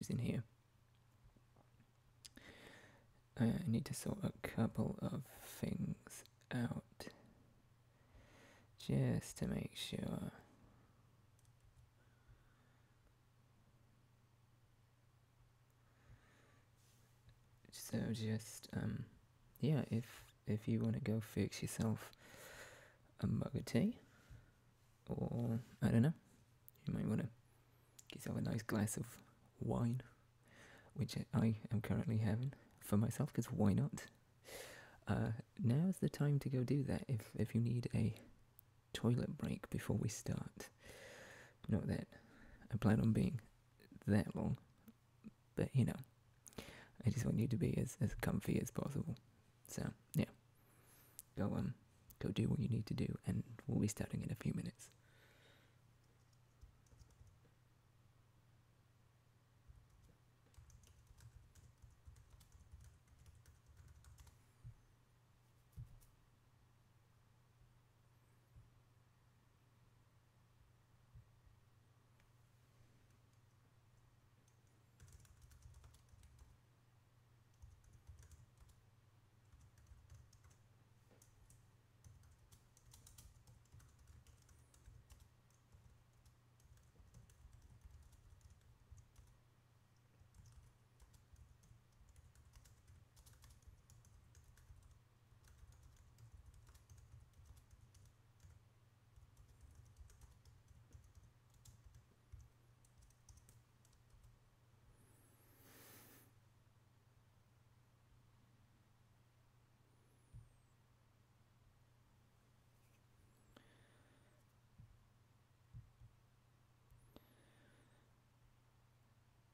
in here. I need to sort a couple of things out just to make sure. So just yeah, if you want to go fix yourself a mug of tea, or I don't know, you might want to get yourself a nice glass of wine, which I am currently having for myself, because why not? Now's the time to go do that if you need a toilet break before we start. Not that I plan on being that long, but you know, I just want you to be as comfy as possible. So yeah, go do what you need to do, and we'll be starting in a few minutes.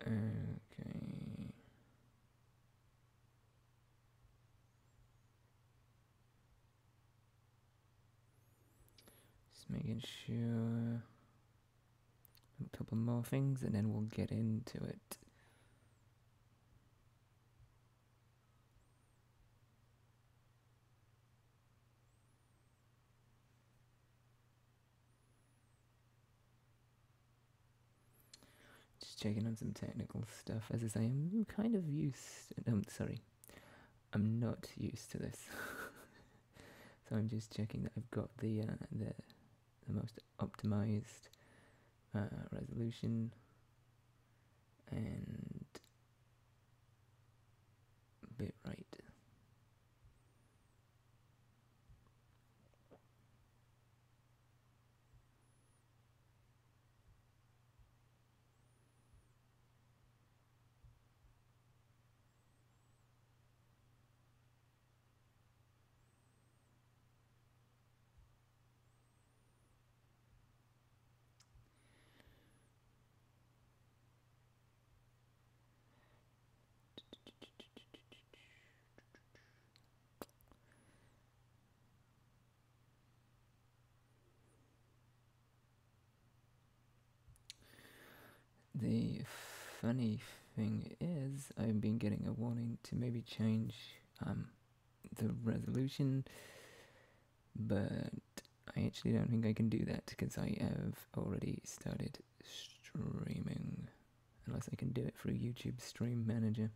Okay. Just making sure a couple more things, and then we'll get into it. Just checking on some technical stuff. As I say, I'm kind of used. Sorry, I'm not used to this. So I'm just checking that I've got the most optimized resolution and bitrate. The funny thing is, I've been getting a warning to maybe change the resolution, but I actually don't think I can do that because I have already started streaming, unless I can do it through YouTube Stream Manager.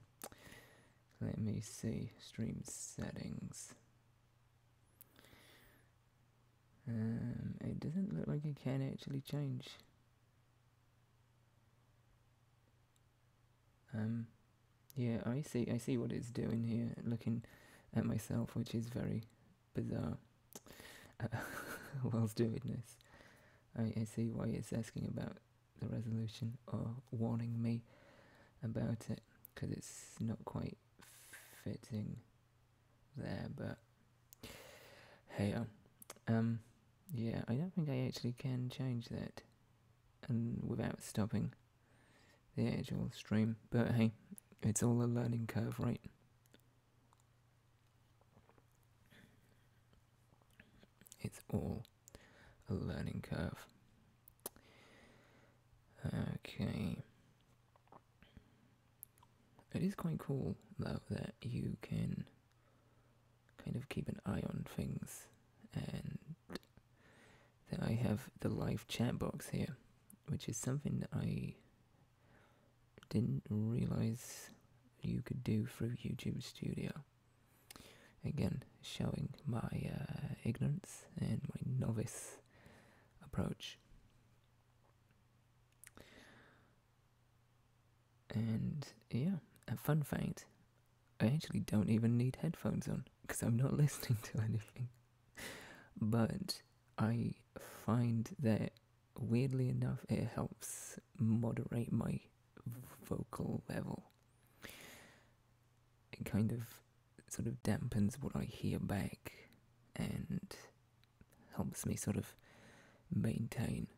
Let me see, stream settings. It doesn't look like I can actually change. Yeah, I see what it's doing here, looking at myself, which is very bizarre. Whilst doing this, I see why it's asking about the resolution, or warning me about it, because it's not quite fitting there, but hey, yeah, I don't think I actually can change that, and without stopping the actual stream, but hey, it's all a learning curve, right? It's all a learning curve. Okay. It is quite cool, though, that you can kind of keep an eye on things, and that I have the live chat box here, which is something that I didn't realise you could do through YouTube Studio. Again, showing my ignorance and my novice approach. And yeah, a fun fact, I actually don't even need headphones on because I'm not listening to anything. But I find that, weirdly enough, it helps moderate my vocal level. It kind of sort of dampens what I hear back and helps me sort of maintain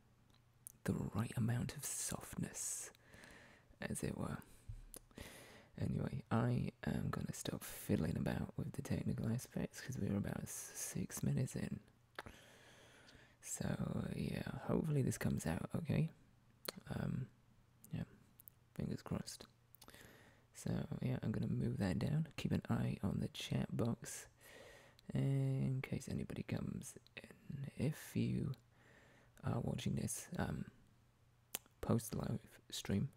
the right amount of softness, as it were. Anyway, I am going to stop fiddling about with the technical aspects because we're about 6 minutes in. So, yeah, hopefully this comes out okay. Yeah, fingers crossed. So, yeah, I'm going to move that down. Keep an eye on the chat box in case anybody comes in. If you are watching this post live stream,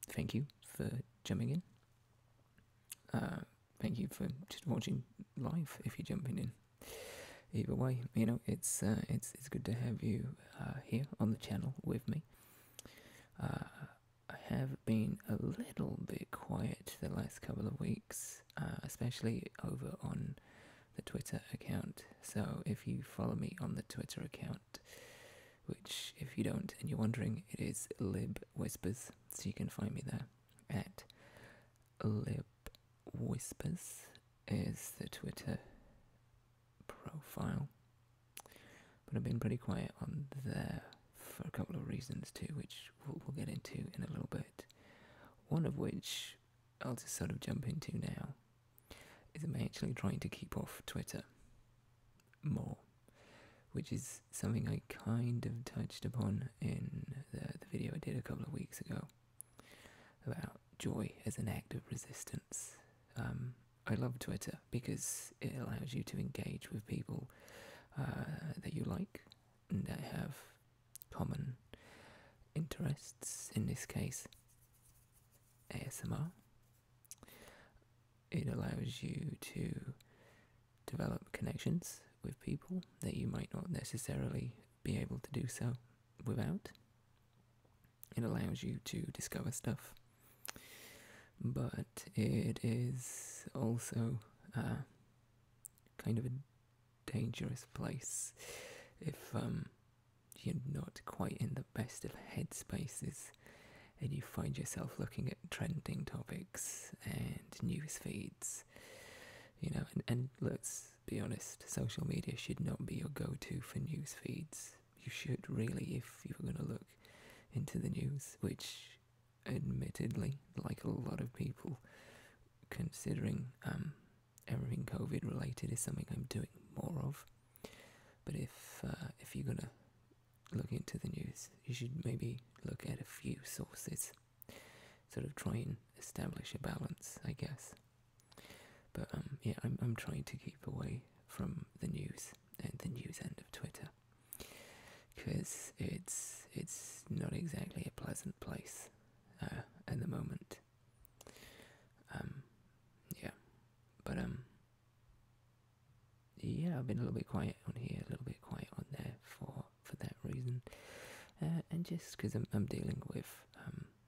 thank you for jumping in. Thank you for just watching live if you're jumping in. Either way, you know, it's good to have you here on the channel with me. I have been a little bit quiet the last couple of weeks, especially over on the Twitter account. So if you follow me on the Twitter account, which if you don't and you're wondering, it is Lib Whispers, so you can find me there at Lib Whispers is the Twitter profile. But I've been pretty quiet on there for a couple of reasons too, which we'll get into in a little bit. One of which I'll just sort of jump into now is I'm actually trying to keep off Twitter more, which is something I kind of touched upon in the video I did a couple of weeks ago about joy as an act of resistance. I love Twitter because it allows you to engage with people that you like and that have common interests, in this case ASMR. It allows you to develop connections with people that you might not necessarily be able to do so without. It allows you to discover stuff, but it is also kind of a dangerous place if you're not quite in the best of headspaces and you find yourself looking at trending topics and news feeds, you know, and let's be honest, social media should not be your go-to for news feeds. You should really, if you're going to look into the news, which admittedly, like a lot of people, considering everything COVID related is something I'm doing more of. But if you're gonna look into the news, you should maybe look at a few sources, sort of try and establish a balance, I guess. But yeah, I'm trying to keep away from the news and the news end of Twitter, because it's not exactly a pleasant place at the moment. Yeah, but yeah, I've been a little bit quiet on here, a little bit quiet on there for that reason, and just because I'm dealing with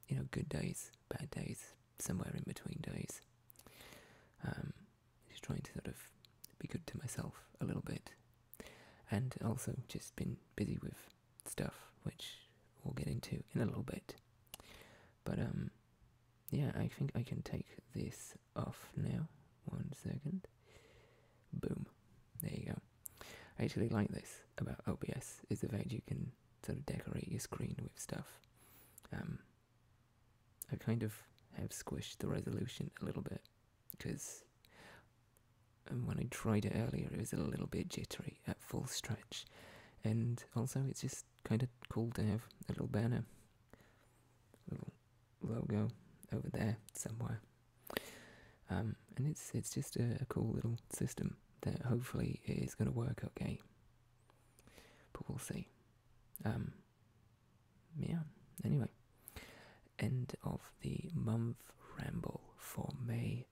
you know, good days, bad days, somewhere in between days. Just trying to sort of be good to myself a little bit, and also just been busy with stuff which we'll get into in a little bit. But yeah, I think I can take this off now. 1 second. Boom. There you go. I actually like this about OBS, is the fact you can sort of decorate your screen with stuff. I kind of have squished the resolution a little bit, because when I tried it earlier it was a little bit jittery at full stretch, and also it's just kind of cool to have a little banner, little logo over there somewhere, and it's just a cool little system that hopefully is going to work okay, but we'll see. Yeah, anyway, end of the month Ramble for May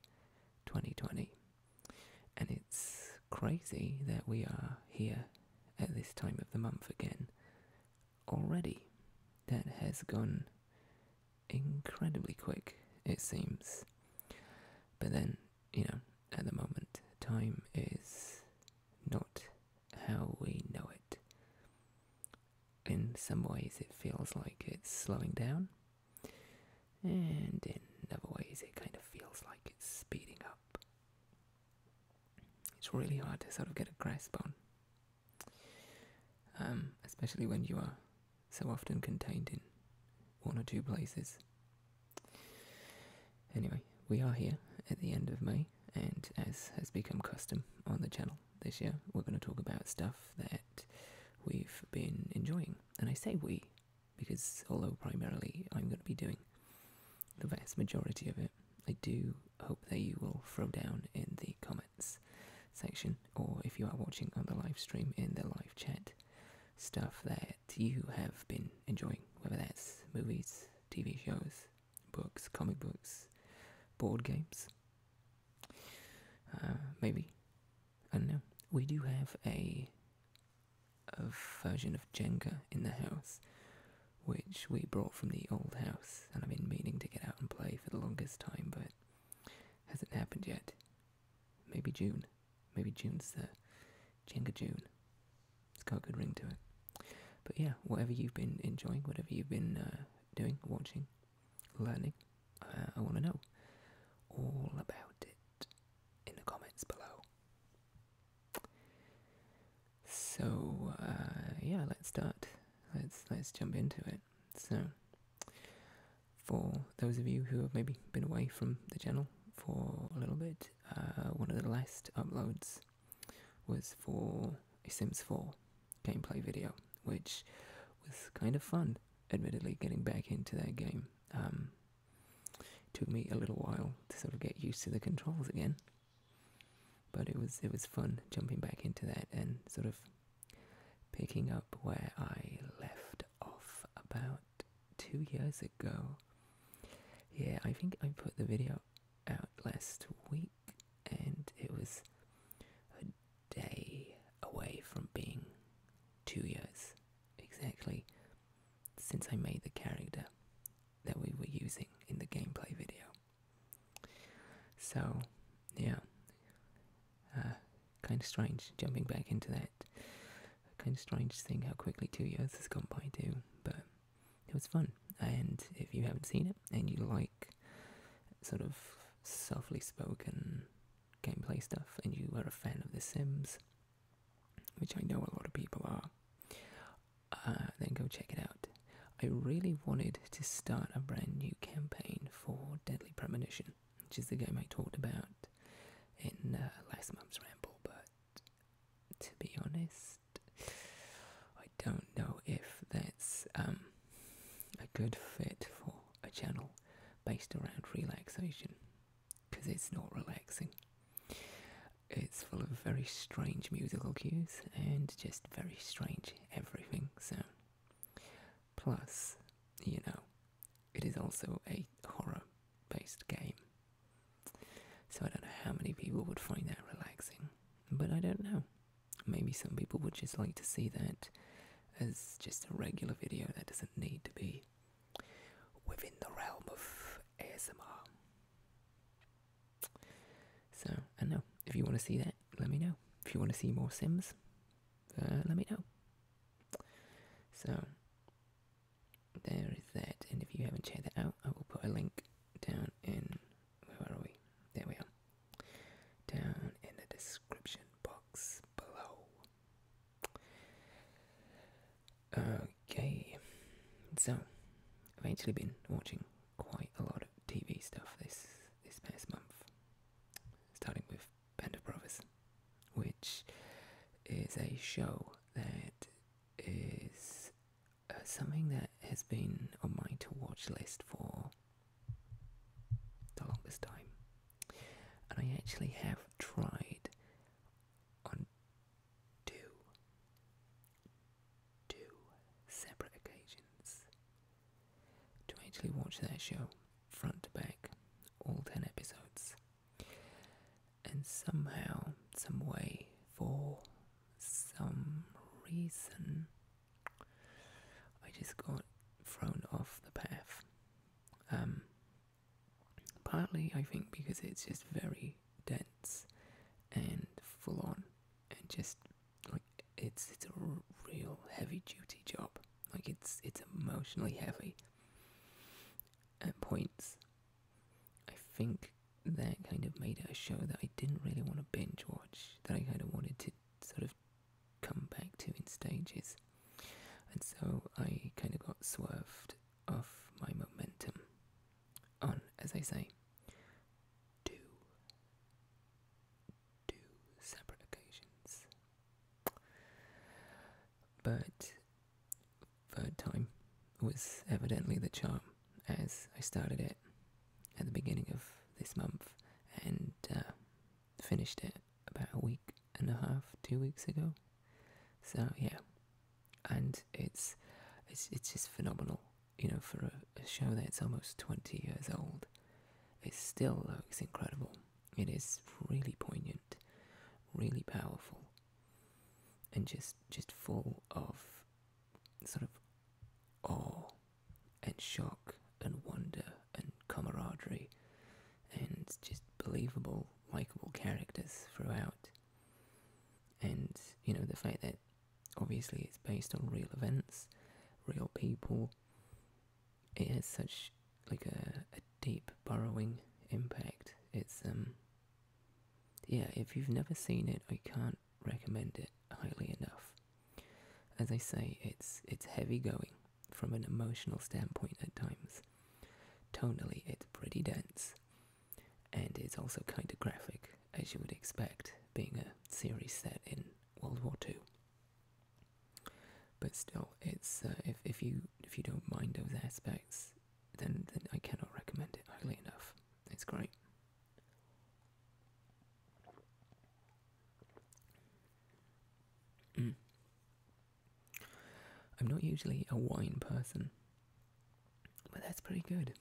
2020. And it's crazy that we are here at this time of the month again already. That has gone incredibly quick, it seems. But then, at the moment, time is not how we know it. In some ways it feels like it's slowing down, and in other ways it kind of feels like it's speeding up. It's really hard to sort of get a grasp on, especially when you are so often contained in one or two places. Anyway, we are here at the end of May, and as has become custom on the channel this year, we're going to talk about stuff that we've been enjoying. And I say we, because although primarily I'm going to be doing the vast majority of it, I do hope that you will throw down in the comments section, or if you are watching on the live stream, in the live chat, stuff that you have been enjoying, whether that's movies, TV shows, books, comic books, board games, maybe, I don't know. We do have a version of Jenga in the house, which we brought from the old house, and I've been meaning to get out and play for the longest time, but hasn't happened yet. Maybe June. Maybe June's the Jenga June. It's got a good ring to it. But yeah, whatever you've been enjoying, whatever you've been doing, watching, learning, I want to know all about it in the comments below. So yeah, let's start. Let's jump into it. So, for those of you who have maybe been away from the channel for a little bit, one of the last uploads was for a Sims 4 gameplay video, which was kind of fun, admittedly, getting back into that game. Took me a little while to sort of get used to the controls again, but it was fun jumping back into that and sort of picking up where I left off about 2 years ago. Yeah, I think I put the video out last week, and it was a day away from being 2 years exactly since I made the character that we were using in the gameplay video. So, yeah, kind of strange jumping back into that. Kind of strange seeing how quickly 2 years has gone by too, but it was fun. And if you haven't seen it and you like sort of softly spoken gameplay stuff, and you are a fan of The Sims, which I know a lot of people are, then go check it out. I really wanted to start a brand new campaign for Deadly Premonition, which is the game I talked about in last month's Ramble, but to be honest, I don't know if that's a good fit for a channel based around relaxation, because it's not relaxing. It's full of very strange musical cues and just very strange everything, so plus, it is also a horror-based game, so I don't know how many people would find that relaxing, but I don't know. Maybe some people would just like to see that as just a regular video that doesn't need to be within the realm of ASMR. So, I don't know. If you want to see that, let me know. If you want to see more Sims, let me know. So, there is that, and if you haven't checked that out, I will put a link down in, where are we? There we are. Down in the description box below. Okay, so I've actually been watching quite a lot of TV stuff this past month, starting with Band of Brothers, which is a show that is something that has been on my to-watch list for the longest time, and I actually have tried on two separate occasions to actually watch that somehow, some way, for some reason, I just got thrown off the path. Partly, I think, because it's just very dense and full on, and just like it's a real heavy duty job. Like it's emotionally heavy at points. I think that kind of made it a show that I didn't really want to binge watch, that I kind of wanted to sort of come back to in stages. And so I kind of got swerved off my momentum on, as I say, two separate occasions. But third time was evidently the charm, as I started it at the beginning of this month and finished it about a week and a half, 2 weeks ago. So yeah, and it's just phenomenal, you know, for a show that's almost 20 years old. It still looks incredible. It is really poignant, really powerful, and just full of sort of awe and shock and wonder and camaraderie and just believable, likeable characters throughout. And, you know, the fact that obviously it's based on real events, real people, it has such like a deep, burrowing impact. It's yeah, if you've never seen it, I can't recommend it highly enough. As I say, it's heavy going from an emotional standpoint at times. Tonally, it's pretty dense, and it's also kind of graphic, as you would expect, being a series set in World War II. But still, it's if you don't mind those aspects, then I cannot recommend it highly enough. It's great. I'm not usually a wine person, but that's pretty good.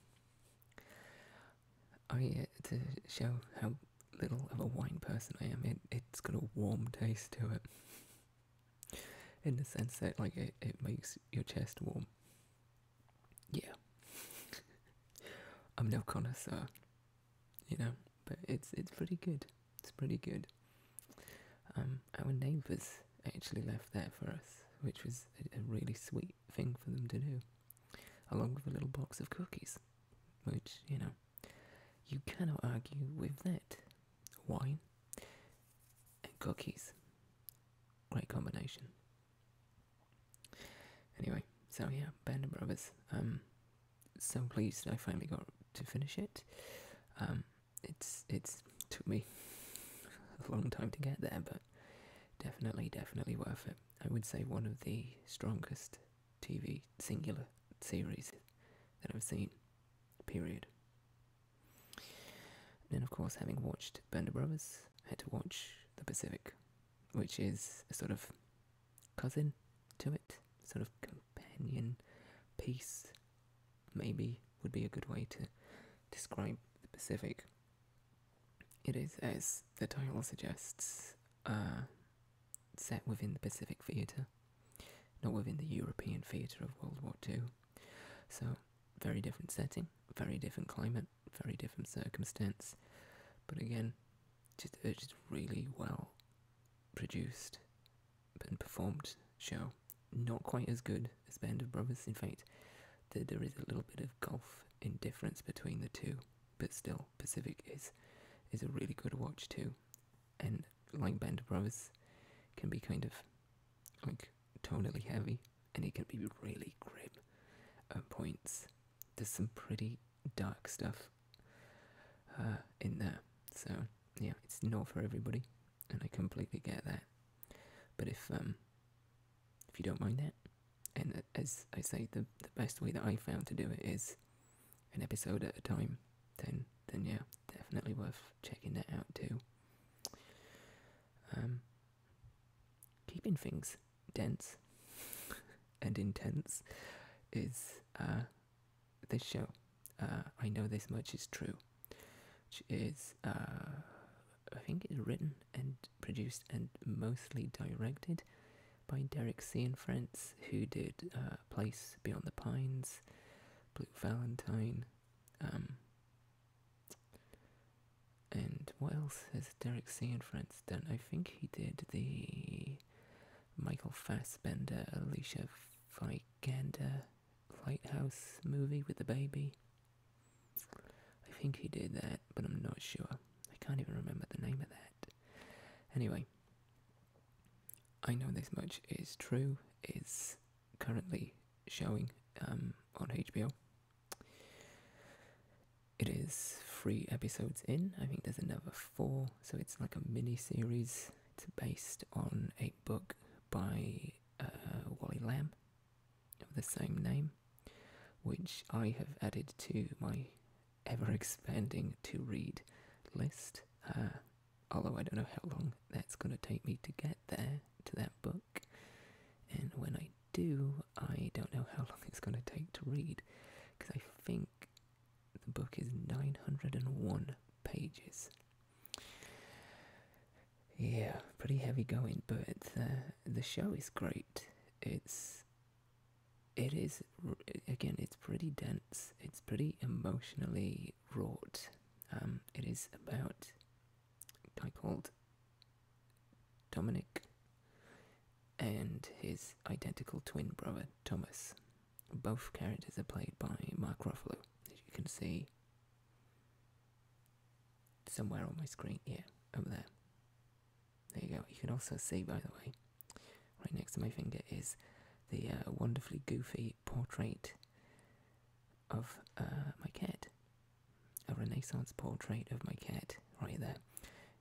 To show how little of a wine person I am, it's got a warm taste to it. In the sense that, like, it makes your chest warm. Yeah. I'm no connoisseur, you know, but it's pretty good. It's pretty good. Our neighbours actually left that for us, which was a really sweet thing for them to do, along with a little box of cookies, which, you know, you cannot argue with that. Wine and cookies. Great combination. Anyway, so yeah, Band of Brothers. So pleased I finally got to finish it. It's took me a long time to get there, but definitely worth it. I would say one of the strongest TV singular series that I've seen, period. And then, of course, having watched Band of Brothers, I had to watch The Pacific, which is a sort of cousin to it, sort of companion piece, maybe would be a good way to describe The Pacific. It is, as the title suggests, set within the Pacific theatre, not within the European theatre of World War II. So, very different setting, very different climate, very different circumstance, but again, just really well produced and performed show. Not quite as good as Band of Brothers. In fact, there is a little bit of gulf in difference between the two, but still, Pacific is a really good watch too. And like Band of Brothers, can be kind of like tonally heavy, and it can be really grim at points. There's some pretty dark stuff in there, so yeah, it's not for everybody, and I completely get that. But if you don't mind that, and as I say, the best way that I found to do it is an episode at a time, then yeah, definitely worth checking that out too. Keeping things dense and intense is this show. I know this much is true, which is I think it's written and produced and mostly directed by Derek Cianfrance, who did Place Beyond the Pines, Blue Valentine, and what else has Derek Cianfrance done? I think he did the Michael Fassbender, Alicia Vikander Lighthouse movie with the baby. I think he did that, but I'm not sure. I can't even remember the name of that. Anyway, I Know This Much Is True is currently showing on HBO. It is 3 episodes in. I think there's another 4, so it's like a mini-series. It's based on a book by Wally Lamb of the same name, which I have added to my ever-expanding to-read list, although I don't know how long that's going to take me to get there, to that book, and when I do, I don't know how long it's going to take to read, because I think the book is 901 pages. Yeah, pretty heavy going, but the show is great. It is, again, it's pretty dense, it's pretty emotionally wrought. It is about a guy called Dominic and his identical twin brother, Thomas. Both characters are played by Mark Ruffalo, as you can see somewhere on my screen. Yeah, over there. There you go. You can also see, by the way, right next to my finger is the wonderfully goofy portrait of my cat. A Renaissance portrait of my cat, right there,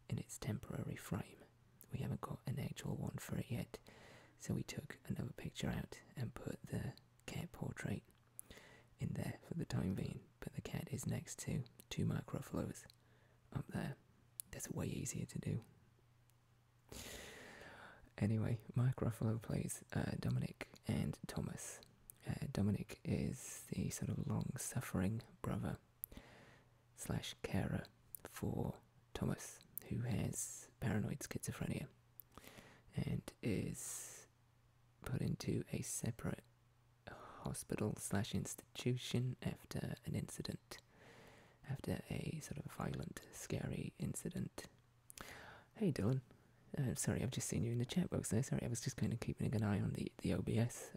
in its temporary frame. We haven't got an actual one for it yet, so we took another picture out and put the cat portrait in there for the time being, but the cat is next to 2 Mark Ruffalo's up there. That's way easier to do. Anyway, Mark Ruffalo plays Dominic and Thomas. Dominic is the sort of long-suffering brother / carer for Thomas, who has paranoid schizophrenia and is put into a separate hospital / institution after an incident, after a sort of violent, scary incident. Hey Dylan, sorry, I've just seen you in the chat box there. Sorry, I was just kind of keeping an eye on the OBS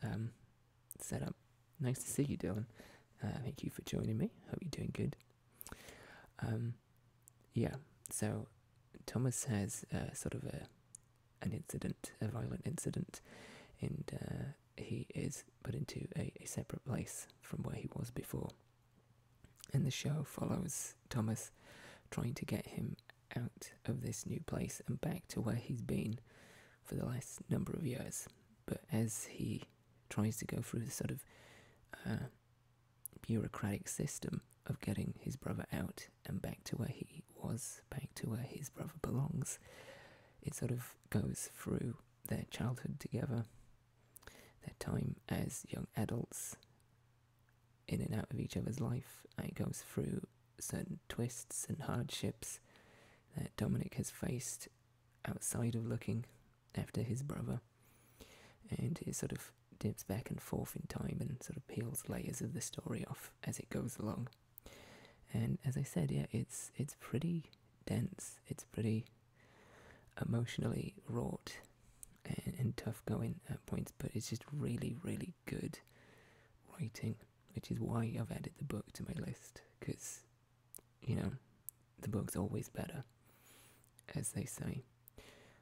setup. Nice to see you, Dylan. Thank you for joining me. Hope you're doing good. Yeah, so Thomas has sort of an incident, a violent incident, and he is put into a separate place from where he was before. And the show follows Thomas trying to get him out of this new place and back to where he's been for the last number of years. But as he tries to go through the sort of bureaucratic system of getting his brother out and back to where he was, back to where his brother belongs, it sort of goes through their childhood together, their time as young adults, in and out of each other's life, and it goes through certain twists and hardships that Dominic has faced outside of looking after his brother, and it sort of dips back and forth in time and sort of peels layers of the story off as it goes along. And as I said, yeah, it's pretty dense, it's pretty emotionally wrought and tough going at points, but it's just really, really good writing, which is why I've added the book to my list, because, you know, the book's always better, as they say.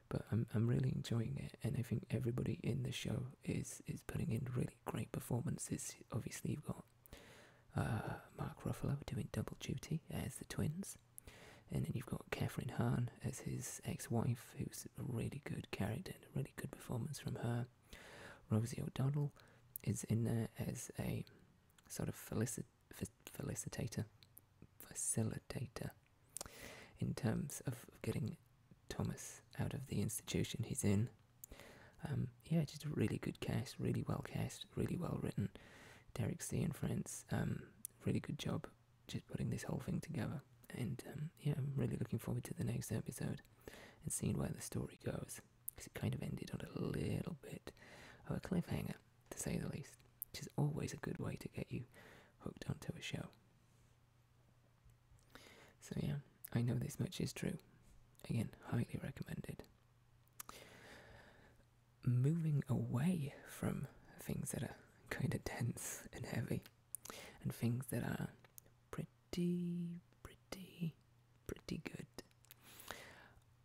But I'm really enjoying it, and I think everybody in the show is putting in really great performances. Obviously, you've got Mark Ruffalo doing double duty as the twins, and then you've got Catherine Hahn as his ex-wife, who's a really good character and a really good performance from her. Rosie O'Donnell is in there as a sort of facilitator in terms of getting Thomas out of the institution he's in. Yeah, just a really good cast, really well cast, really well written. Derek Cianfrance, really good job just putting this whole thing together. And yeah, I'm really looking forward to the next episode and seeing where the story goes, because it kind of ended on a little bit of a cliffhanger, to say the least, which is always a good way to get you hooked onto a show. So yeah, I know this much is true. Again, highly recommended. Moving away from things that are kind of dense and heavy, and things that are pretty good.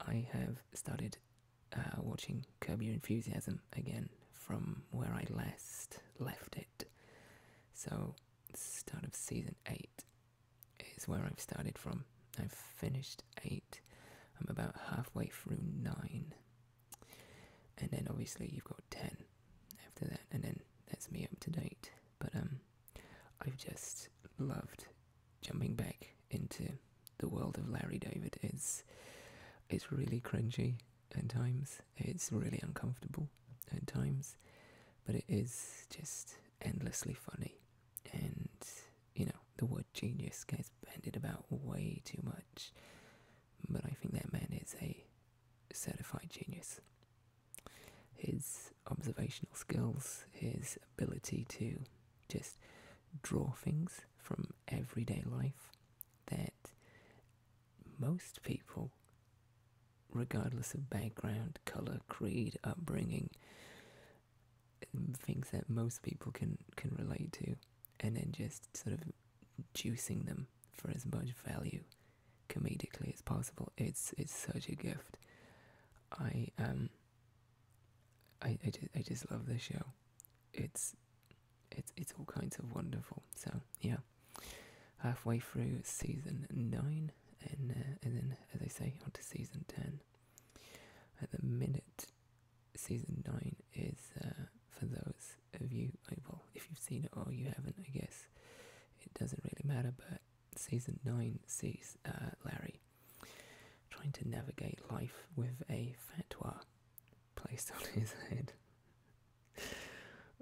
I have started watching Curb Your Enthusiasm again from where I last left it. So, start of season 8 is where I've started from. I've finished 8. I'm about halfway through 9. And then obviously you've got 10 after that, and then that's me up to date. But I've just loved jumping back into the world of Larry David. It's really cringy at times, it's really uncomfortable at times, but it is just endlessly funny. And, the word genius gets bandied about way too much, but I think that man is a certified genius. His observational skills, his ability to just draw things from everyday life that most people, regardless of background, colour, creed, upbringing, things that most people can relate to, and then just sort of juicing them for as much value comedically as possible. It's such a gift. I just love this show. It's all kinds of wonderful. So yeah, halfway through season 9, and then, as I say, on to season 10. At the minute, season 9 is, for those of you, well, if you've seen it or you haven't, I guess it doesn't really matter, but season 9 sees Larry trying to navigate life with a fatwa placed on his head,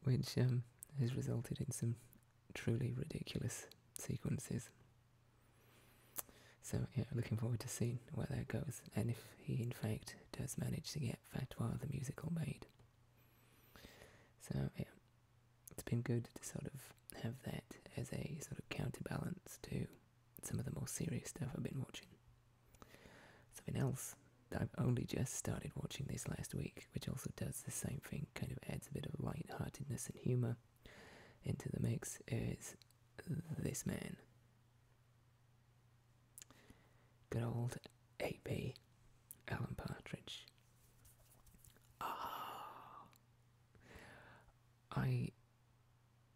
which has resulted in some truly ridiculous sequences. So yeah, looking forward to seeing where that goes, and if he in fact does manage to get Fatwa the musical made. So yeah, it's been good to sort of have that as a sort of counterbalance to some of the more serious stuff I've been watching. Something else that I've only just started watching this last week, which also does the same thing, kind of adds a bit of light-heartedness and humour into the mix, is this man. Good old AP, Alan Partridge. I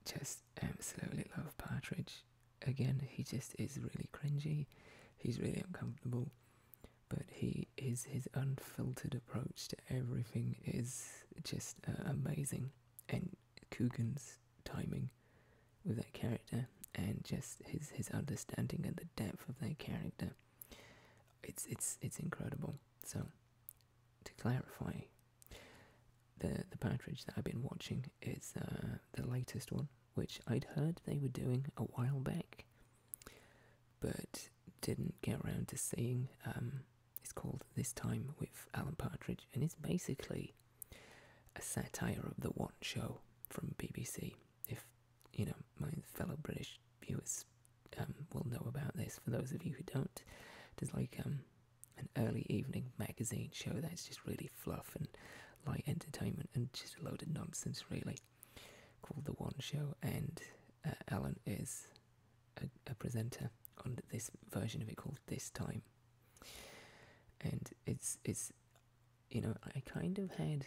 just absolutely love Partridge. Again, he just is really cringy, he's really uncomfortable, but his unfiltered approach to everything is just amazing. And Coogan's timing with that character, and just his understanding and the depth of that character, it's incredible. So, to clarify, the Partridge that I've been watching is the latest one, which I'd heard they were doing a while back, but didn't get around to seeing. It's called This Time with Alan Partridge, and it's basically a satire of The One Show from BBC. If my fellow British viewers will know about this. For those of you who don't, there's like an early evening magazine show that's just really fluff and light entertainment and just a load of nonsense, really, called The One Show, and Alan is a presenter on this version of it called This Time. And it's I kind of had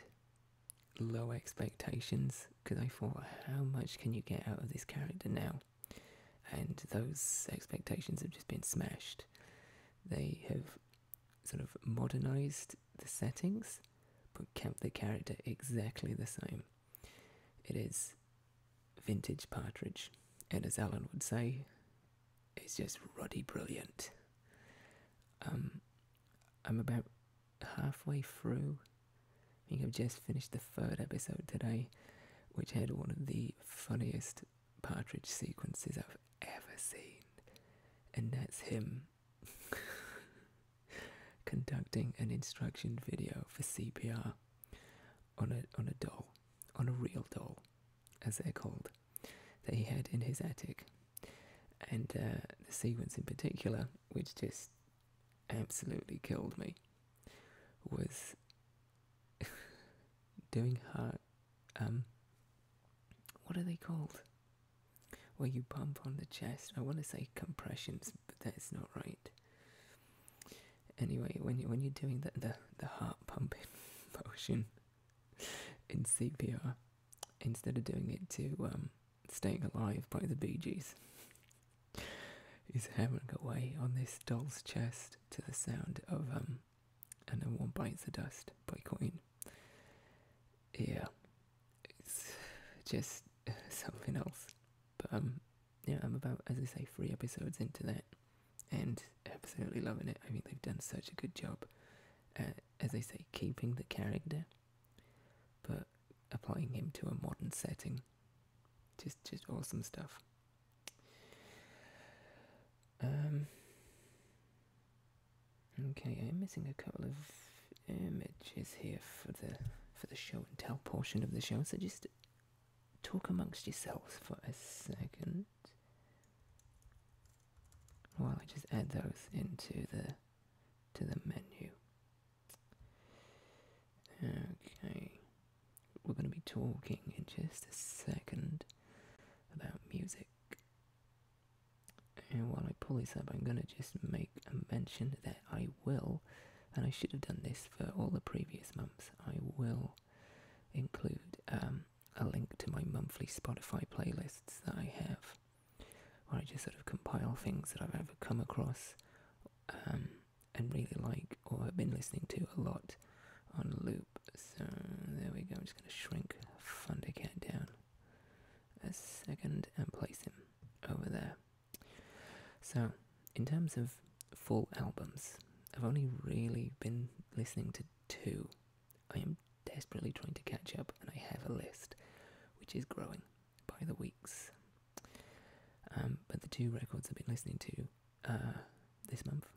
low expectations, because I thought, how much can you get out of this character now? And those expectations have just been smashed. They have sort of modernised the settings, but kept the character exactly the same. It is vintage Partridge, and as Alan would say, it's just ruddy brilliant. I'm about halfway through. I think I've just finished the 3rd episode today, which had one of the funniest Partridge sequences I've ever seen, and that's him conducting an instruction video for CPR on a doll, on a real doll, as they're called, that he had in his attic. And the sequence in particular, which just absolutely killed me, was doing heart, what are they called? Where you pump on the chest. I want to say compressions, but that's not right. Anyway, when you're doing the heart pumping motion in CPR, instead of doing it to Staying Alive by the Bee Gees, he's hammering away on this doll's chest to the sound of And No One Bites the Dust by Queen. Yeah, it's just something else. But yeah, I'm about, as I say, 3 episodes into that, and absolutely loving it. I mean, they've done such a good job at, as they say, keeping the character, but applying him to a modern setting. Just awesome stuff. Okay, I'm missing a couple of images here for the show and tell portion of the show, so just talk amongst yourselves for a second while I just add those into the menu. Okay, we're going to be talking in just a second about music. And while I pull this up, I'm going to just make a mention that I will, and I should have done this for all the previous months, I will include a link to my monthly Spotify playlists that I have, where I just sort of compile things that I've ever come across and really like, or have been listening to a lot on loop. So there we go. I'm just going to shrink Thundercat down a second and place him over there. So in terms of full albums, I've only really been listening to 2. I am desperately trying to catch up, and I have a list which is growing by the weeks. But the 2 records I've been listening to this month,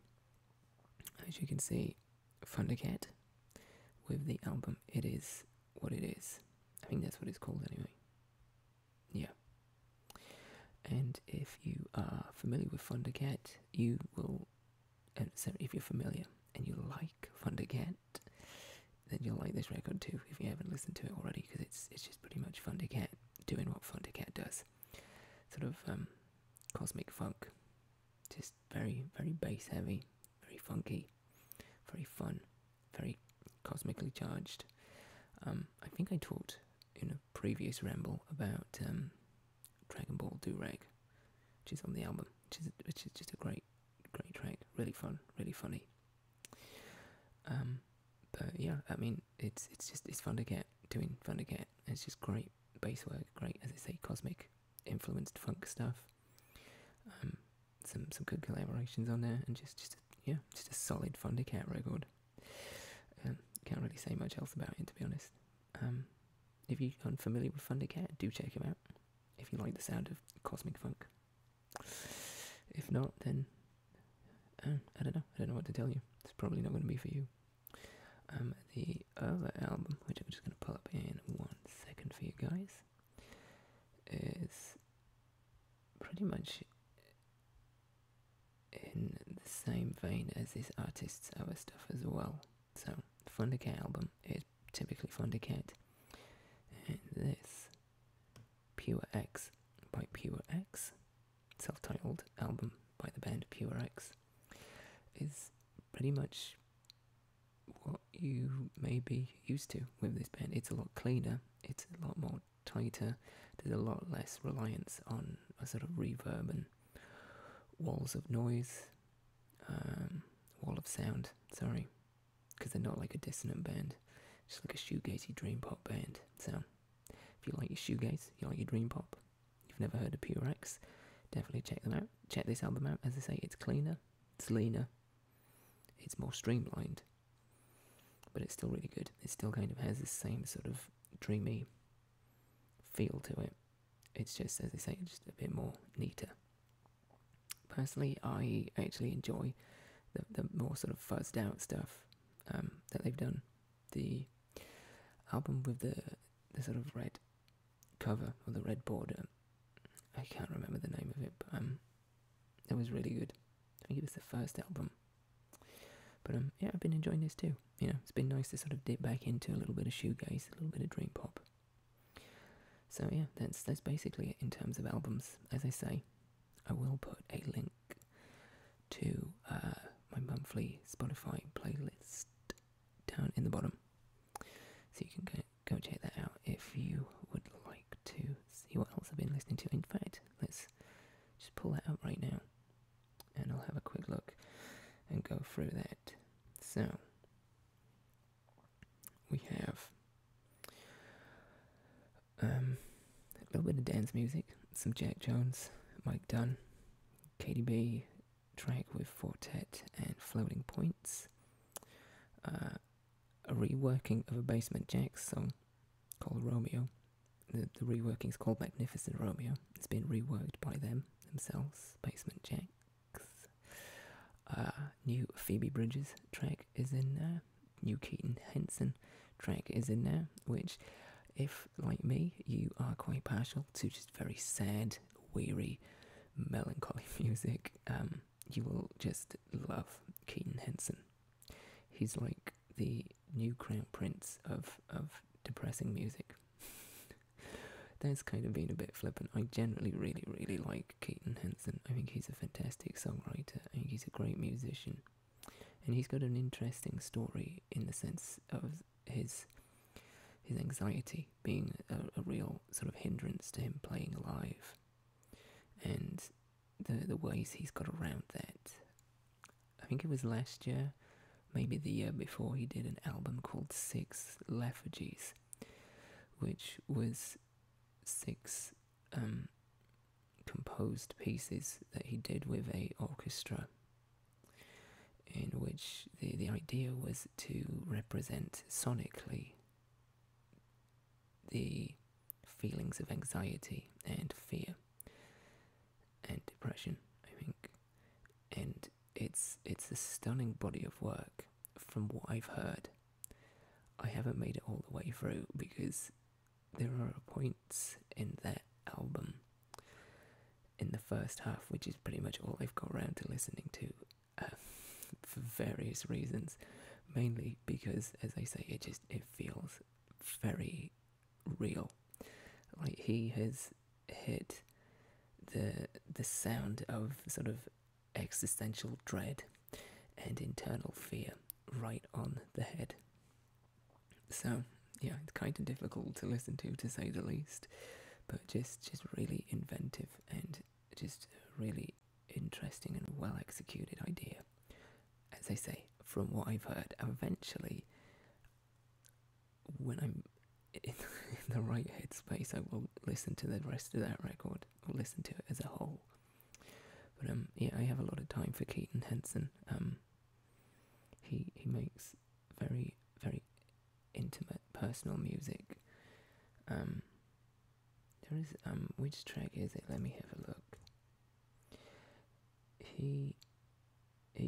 as you can see, Thundercat with the album It Is What It Is. I think that's what it's called anyway. Yeah. And if you are familiar with Thundercat, you will, so if you're familiar and you like Thundercat, then you'll like this record too, if you haven't listened to it already, because it's just pretty much Thundercat doing what Thundercat does. Sort of cosmic funk, just very, very bass heavy, very funky, very fun, very cosmically charged. I think I talked in a previous Ramble about Dragon Ball Do-Rag, which is on the album, which is just a great track, really fun, really funny. But yeah, I mean, it's Thundercat doing Thundercat. It's just great bass work, great, as I say, cosmic influenced funk stuff. Some good collaborations on there, and just a solid Thundercat record. Can't really say much else about it, to be honest. If you're unfamiliar with Thundercat, do check him out if you like the sound of cosmic funk. If not, then I don't know what to tell you. It's probably not going to be for you. The other album, which I'm just going to pull up in 1 second for you guys, is pretty much in the same vein as this artist's other stuff as well. So, the Thundercat album is typically Thundercat, and this Pure X by Pure X, self-titled album by the band Pure X, is pretty much what you may be used to with this band. It's a lot cleaner, it's a lot more tighter, there's a lot less reliance on a sort of reverb and walls of noise, wall of sound, sorry, because they're not like a dissonant band, just like a shoegazy dream pop band. So if you like your shoegaze, you like your dream pop, you've never heard of Pure X, definitely check them out. Check this album out. As I say, it's cleaner, it's leaner, it's more streamlined, but it's still really good. It still kind of has this same sort of dreamy feel to it. It's just, as I say, just a bit more neater. Personally, I actually enjoy the more sort of fuzzed out stuff that they've done. The album with the sort of red cover or the red border, I can't remember the name of it, but it was really good. I think it was the first album. But yeah, I've been enjoying this too. You know, it's been nice to sort of dip back into a little bit of shoegaze, a little bit of dream pop. So yeah, that's basically it in terms of albums. As I say, I will put a link to my monthly Spotify playlist down in the bottom, so you can go check that out if you would like to see what else I've been listening to. In fact, let's just pull that up right now, and I'll have a quick look and go through that. So we have a little bit of dance music, some Jack Jones, Mike Dunn, KDB track with Fortet and Floating Points, a reworking of a Basement Jaxx song called Romeo. The reworking is called Magnificent Romeo. It's been reworked by themselves, Basement Jaxx. New Phoebe Bridgers track is in there. New Keaton Henson track is in there, which, if, like me, you are quite partial to just very sad, weary, melancholy music, you will just love Keaton Henson. He's like the new Crown Prince of depressing music. That's kind of been a bit flippant. I generally really, really like Keaton Henson. I think he's a fantastic songwriter. I think he's a great musician. And he's got an interesting story in the sense of his anxiety being a real sort of hindrance to him playing live. And the ways he's got around that. I think it was last year, maybe the year before, he did an album called 6 Lethargies, which was 6 composed pieces that he did with a orchestra, in which the idea was to represent sonically the feelings of anxiety and fear and depression, I think. And it's a stunning body of work from what I've heard. I haven't made it all the way through because there are points in that album in the first half, which is pretty much all I've got around to listening to, for various reasons, mainly because, as I say, it feels very real. Like he has hit the sound of sort of existential dread and internal fear right on the head. So yeah, it's kind of difficult to listen to say the least, but just really inventive and just a really interesting and well executed idea. As I say, from what I've heard, eventually, when I'm in the right headspace, I will listen to the rest of that record, or listen to it as a whole. But yeah, I have a lot of time for Keaton Henson. He makes very, very intimate, personal music. There is which track is it? Let me have a look. He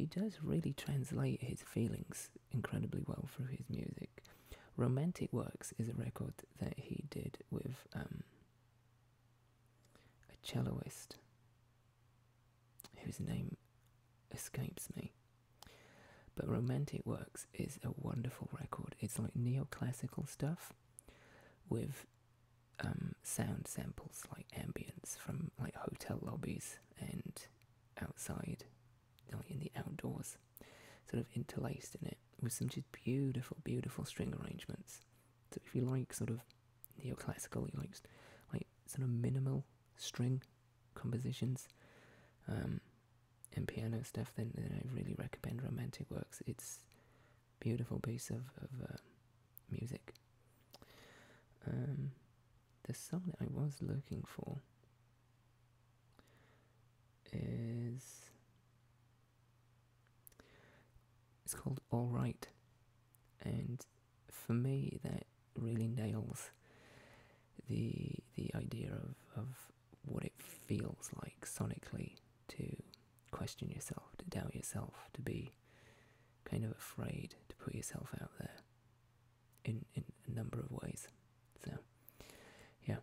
does really translate his feelings incredibly well through his music. Romantic Works is a record that he did with a celloist whose name escapes me. But Romantic Works is a wonderful record. It's like neoclassical stuff with sound samples like ambience from like hotel lobbies and outside, like in the outdoors, sort of interlaced in it with some just beautiful, beautiful string arrangements. So if you like sort of neoclassical, you like sort of minimal string compositions, and piano stuff, then I really recommend Romantic Works. It's a beautiful piece of music. The song that I was looking for it's called All Right, and for me that really nails the idea of what it feels like sonically to question yourself, to doubt yourself, to be kind of afraid to put yourself out there in a number of ways. So, yeah.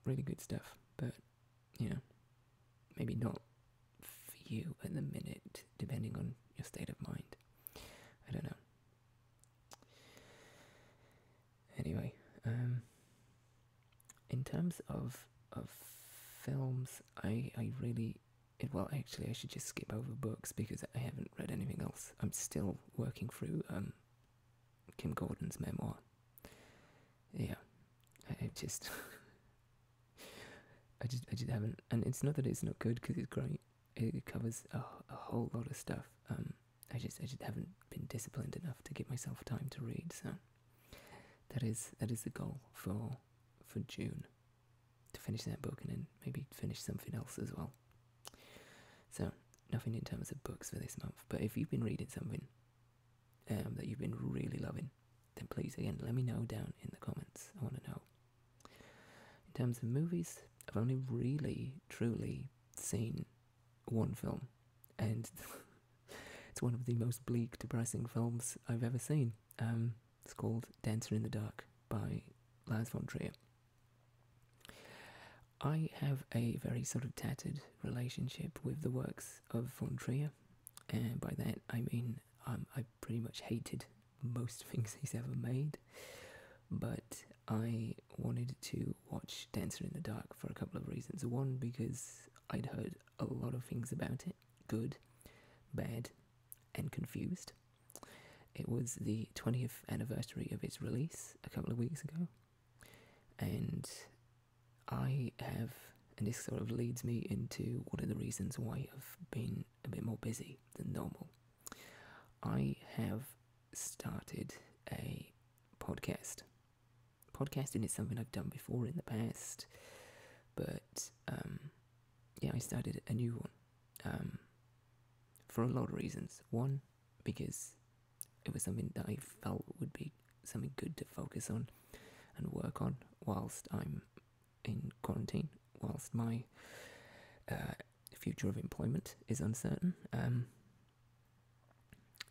Really good stuff, but, maybe not for you at the minute, depending on your state of mind. I don't know. Anyway, in terms of films, I really... Well, actually, I should just skip over books because I haven't read anything else. I'm still working through Kim Gordon's memoir. Yeah, I just... I just haven't... And it's not that it's not good, because it's great. It covers a whole lot of stuff. I just haven't been disciplined enough to give myself time to read, so... That is the goal for June, to finish that book and then maybe finish something else as well. So, nothing in terms of books for this month, but if you've been reading something that you've been really loving, then please, again, let me know down in the comments. I want to know. In terms of movies, I've only really, truly seen one film, and it's one of the most bleak, depressing films I've ever seen. It's called Dancer in the Dark by Lars von Trier. I have a very sort of tattered relationship with the works of von Trier, and by that I mean I pretty much hated most things he's ever made, but I wanted to watch Dancer in the Dark for a couple of reasons. One, because I'd heard a lot of things about it, good, bad, and confused. It was the 20th anniversary of its release a couple of weeks ago, and I have, and this sort of leads me into one of the reasons why I've been a bit more busy than normal. I have started a podcast. Podcasting is something I've done before in the past, but I started a new one for a lot of reasons. One, because it was something that I felt would be something good to focus on and work on whilst I'm in quarantine, whilst my future of employment is uncertain.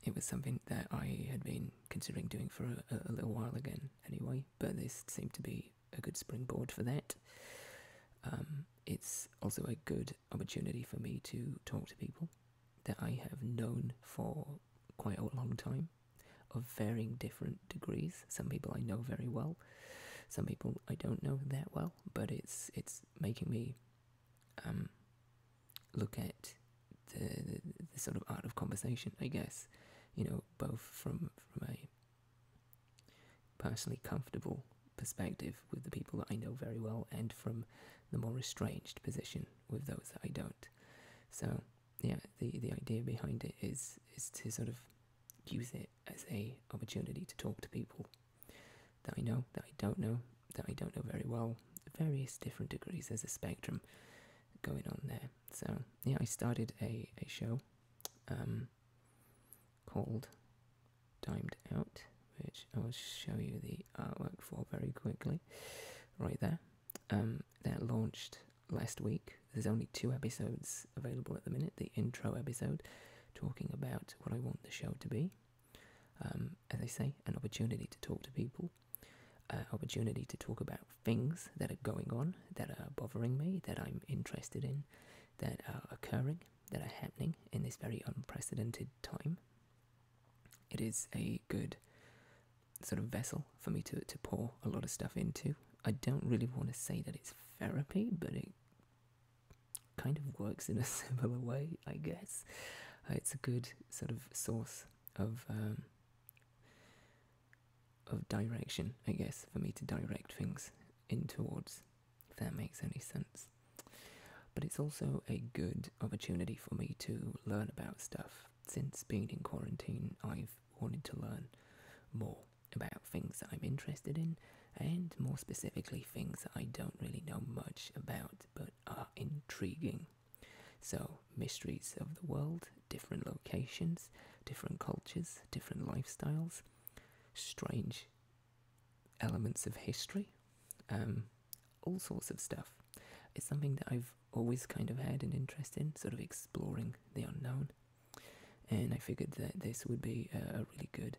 It was something that I had been considering doing for a little while again anyway, but this seemed to be a good springboard for that. It's also a good opportunity for me to talk to people that I have known for quite a long time, of varying different degrees. Some people I know very well, some people I don't know that well, but it's making me look at the sort of art of conversation, I guess, both from a personally comfortable perspective with the people that I know very well, and from the more estranged position with those that I don't. So yeah, the idea behind it is to sort of use it as a opportunity to talk to people that I know, that I don't know very well, various different degrees. There's a spectrum going on there. So yeah, I started a show called Timed Out, which I will show you the artwork for very quickly, right there. That launched last week. There's only 2 episodes available at the minute. The intro episode, talking about what I want the show to be. As I say, an opportunity to talk to people, opportunity to talk about things that are going on, that are bothering me, that I'm interested in, that are occurring, that are happening in this very unprecedented time. It is a good sort of vessel for me to pour a lot of stuff into. I don't really want to say that it's therapy, but it kind of works in a similar way, I guess. It's a good sort of source of direction, I guess, for me to direct things in towards, if that makes any sense. But it's also a good opportunity for me to learn about stuff. Since being in quarantine, I've wanted to learn more about things that I'm interested in, and more specifically things that I don't really know much about but are intriguing. So, mysteries of the world, different locations, different cultures, different lifestyles, strange elements of history, all sorts of stuff. It's something that I've always kind of had an interest in, sort of exploring the unknown. And I figured that this would be a really good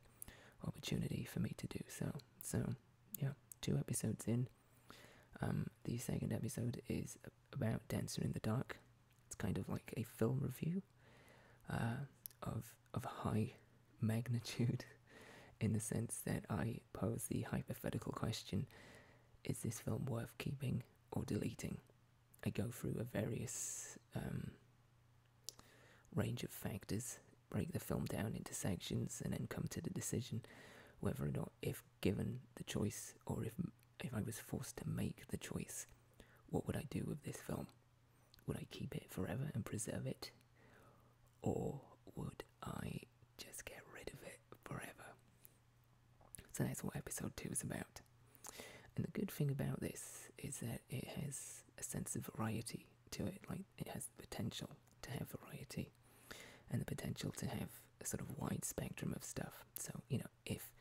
opportunity for me to do so. So, yeah, 2 episodes in. The second episode is about Dancer in the Dark. It's kind of like a film review of high magnitude, in the sense that I pose the hypothetical question, is this film worth keeping or deleting? I go through a various range of factors, break the film down into sections, and then come to the decision whether or not, if given the choice, or if I was forced to make the choice, what would I do with this film? Would I keep it forever and preserve it? Or would I just get rid of it forever? So that's what episode 2 is about. And the good thing about this is that it has a sense of variety to it. Like, it has the potential to have variety and the potential to have a sort of wide spectrum of stuff. So, if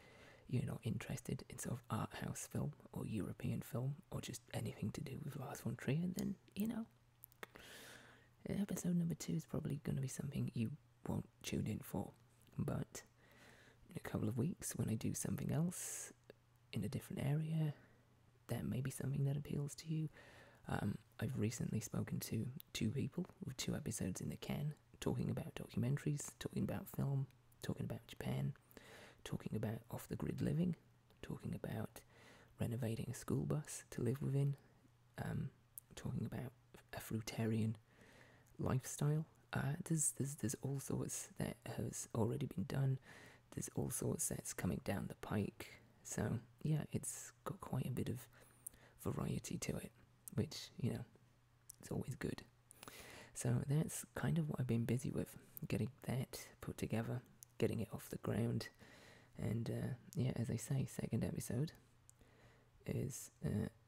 you're not interested in sort of art house film or European film or just anything to do with Lars von Trier, then, episode number 2 is probably going to be something you won't tune in for. But in a couple of weeks, when I do something else in a different area, that may be something that appeals to you. I've recently spoken to 2 people with 2 episodes in the can, talking about documentaries, talking about film, talking about Japan, talking about off-the-grid living, talking about renovating a school bus to live within, talking about a fruitarian lifestyle. There's all sorts that has already been done. There's all sorts that's coming down the pike. So yeah, it's got quite a bit of variety to it, which, it's always good. So that's kind of what I've been busy with, getting that put together, getting it off the ground. And as I say, second episode is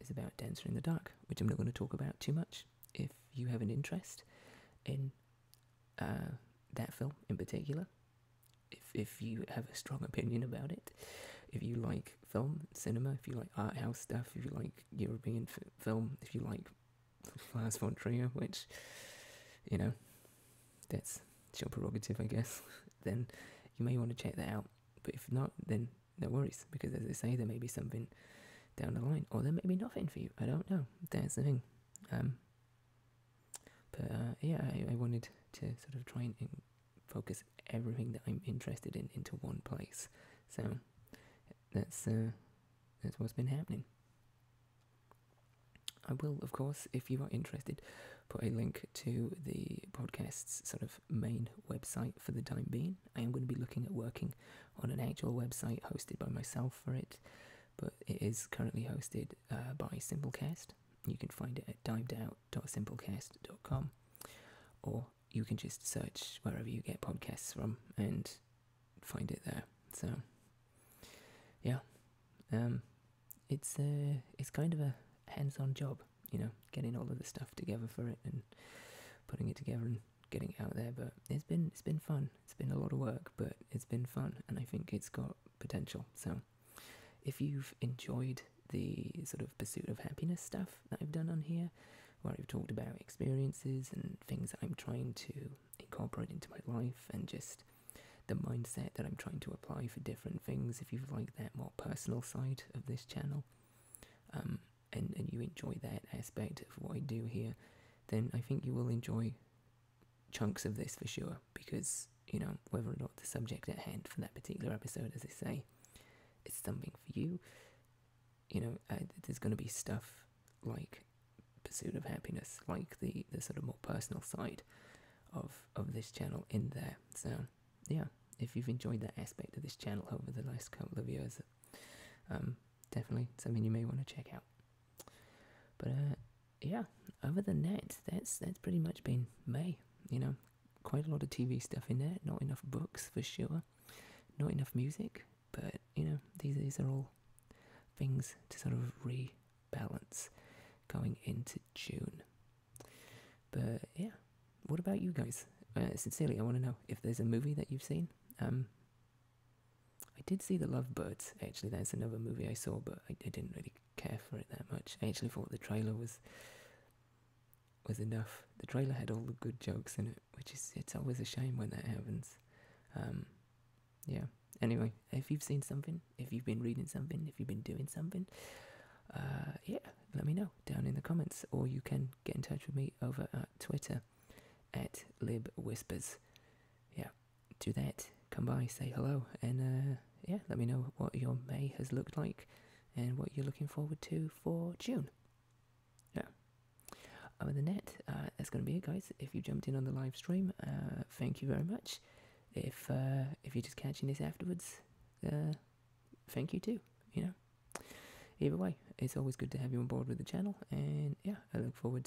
about Dancer in the Dark, which I'm not going to talk about too much. If you have an interest in that film in particular, if you have a strong opinion about it, if you like film, cinema, if you like art house stuff, if you like European film, if you like Lars von Trier, which, that's your prerogative, I guess, then you may want to check that out. But if not, then no worries, because as I say, there may be something down the line, or there may be nothing for you. I don't know. That's the thing. I wanted to sort of try and focus everything that I'm interested in into one place. So that's what's been happening. I will, of course, if you are interested, put a link to the podcast's sort of main website for the time being. I am going to be looking at working on an actual website hosted by myself for it, but it is currently hosted by Simplecast. You can find it at divedout.simplecast.com, or you can just search wherever you get podcasts from and find it there. So, yeah, it's kind of a hands-on job, getting all of the stuff together for it and putting it together and getting it out there. But it's been fun. It's been a lot of work, but it's been fun, and I think it's got potential. So if you've enjoyed the sort of pursuit of happiness stuff that I've done on here, where I've talked about experiences and things that I'm trying to incorporate into my life, and just the mindset that I'm trying to apply for different things, if you've liked that more personal side of this channel, and you enjoy that aspect of what I do here, then I think you will enjoy chunks of this for sure, because, whether or not the subject at hand for that particular episode, as I say, is something for you, there's going to be stuff like pursuit of happiness, like the sort of more personal side of this channel in there. So yeah, if you've enjoyed that aspect of this channel over the last couple of years, definitely something you may want to check out. But other than that, that's pretty much been May. Quite a lot of TV stuff in there, not enough books for sure, not enough music, but these are all things to sort of rebalance going into June. But yeah, what about you guys? Sincerely, I want to know if there's a movie that you've seen. I did see The Lovebirds, actually. That's another movie I saw, but I didn't really care for it that much. I actually thought the trailer was was enough. The trailer had all the good jokes in it, it's always a shame when that happens. Yeah. Anyway, if you've seen something, if you've been reading something, if you've been doing something, yeah, let me know down in the comments, or you can get in touch with me over at Twitter at libwhispers. Yeah, do that. Come by, say hello, and yeah, let me know what your May has looked like and what you're looking forward to for June. Yeah. Other than that, that's going to be it, guys. If you jumped in on the live stream, thank you very much. If you're just catching this afterwards, thank you too. You know, either way, it's always good to have you on board with the channel, and yeah, I look forward